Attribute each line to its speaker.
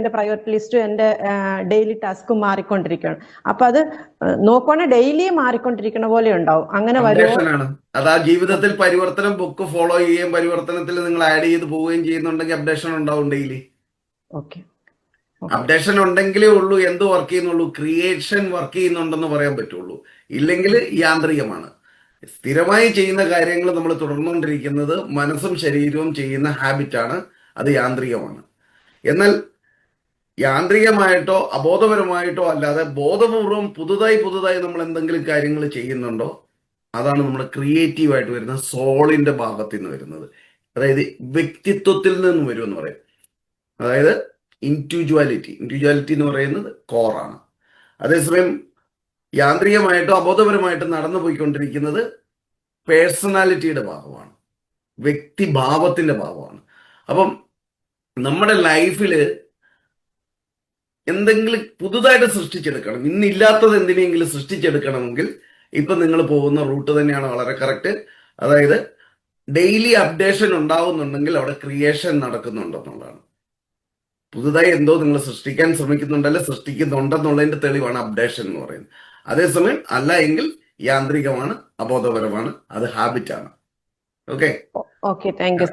Speaker 1: എന്റെ പ്രയോറിറ്റി ലിസ്റ്റും എന്റെ ഡെയിലി ടാസ്കും മാറിക്കൊണ്ടിരിക്കുകയാണ്. അപ്പൊ അത് നോക്കുവാണെങ്കിൽ ഡെയിലി മാറിക്കൊണ്ടിരിക്കുന്ന പോലെ ഉണ്ടാവും. അങ്ങനെ
Speaker 2: അപ്ഡേഷനാണ് അത്. ആ ജീവിതത്തിൽ പരിവർത്തനം ബുക്ക് ഫോളോ ചെയ്യുകയും പരിവർത്തനത്തിൽ നിങ്ങൾ ആഡ് ചെയ്ത് പോവുകയും ചെയ്യുന്നുണ്ടെങ്കിൽ അപ്ഡേഷൻ ഉണ്ടാവും ഡെയിലി.
Speaker 1: ഓക്കെ.
Speaker 2: അപ്ഡേഷൻ ഉണ്ടെങ്കിലേ ഉള്ളൂ എന്ത് വർക്ക് ചെയ്യുന്നുള്ളൂ, ക്രിയേഷൻ വർക്ക് ചെയ്യുന്നുണ്ടെന്ന് പറയാൻ പറ്റുള്ളൂ. ഇല്ലെങ്കിൽ യാന്ത്രികമാണ്. സ്ഥിരമായി ചെയ്യുന്ന കാര്യങ്ങൾ നമ്മൾ തുടർന്നുകൊണ്ടിരിക്കുന്നത് മനസ്സും ശരീരവും ചെയ്യുന്ന ഹാബിറ്റാണ്, അത് യാന്ത്രികമാണ്. എന്നാൽ യാന്ത്രികമായിട്ടോ അബോധപരമായിട്ടോ അല്ലാതെ ബോധപൂർവം പുതുതായി നമ്മൾ എന്തെങ്കിലും കാര്യങ്ങൾ ചെയ്യുന്നുണ്ടോ, അതാണ് നമ്മൾ ക്രിയേറ്റീവായിട്ട് വരുന്ന സോളിന്റെ ഭാഗത്ത് നിന്ന് വരുന്നത്. അതായത് വ്യക്തിത്വത്തിൽ നിന്ന് വരുമെന്ന് പറയും. അതായത് ഇൻഡിവിജ്വാലിറ്റി എന്ന് പറയുന്നത് കോറാണ്. അതേസമയം യാന്ത്രികമായിട്ടോ അബോധപരമായിട്ടോ നടന്നു പോയിക്കൊണ്ടിരിക്കുന്നത് പേഴ്സണാലിറ്റിയുടെ ഭാഗമാണ്, വ്യക്തിഭാവത്തിന്റെ ഭാഗമാണ്. അപ്പം നമ്മുടെ ലൈഫിൽ എന്തെങ്കിലും പുതുതായിട്ട് സൃഷ്ടിച്ചെടുക്കണം, ഇന്നില്ലാത്തത് എന്തിനെങ്കിലും സൃഷ്ടിച്ചെടുക്കണമെങ്കിൽ ഇപ്പൊ നിങ്ങൾ പോകുന്ന റൂട്ട് തന്നെയാണ് വളരെ കറക്റ്റ്. അതായത് ഡെയിലി അപ്ഡേഷൻ ഉണ്ടാവുന്നുണ്ടെങ്കിൽ അവിടെ ക്രിയേഷൻ നടക്കുന്നുണ്ടെന്നുള്ളതാണ്. പുതുതായി എന്തോ നിങ്ങൾ സൃഷ്ടിക്കാൻ ശ്രമിക്കുന്നുണ്ടല്ലേ, സൃഷ്ടിക്കുന്നുണ്ടെന്നുള്ളതിന്റെ തെളിവാണ് അപ്ഡേഷൻ എന്ന് പറയുന്നത്. അതേസമയം അല്ല എങ്കിൽ യാന്ത്രികമാണ്, അബോധപരമാണ്, അത് ഹാബിറ്റാണ്. ഓക്കെ.
Speaker 1: Okay, thank you.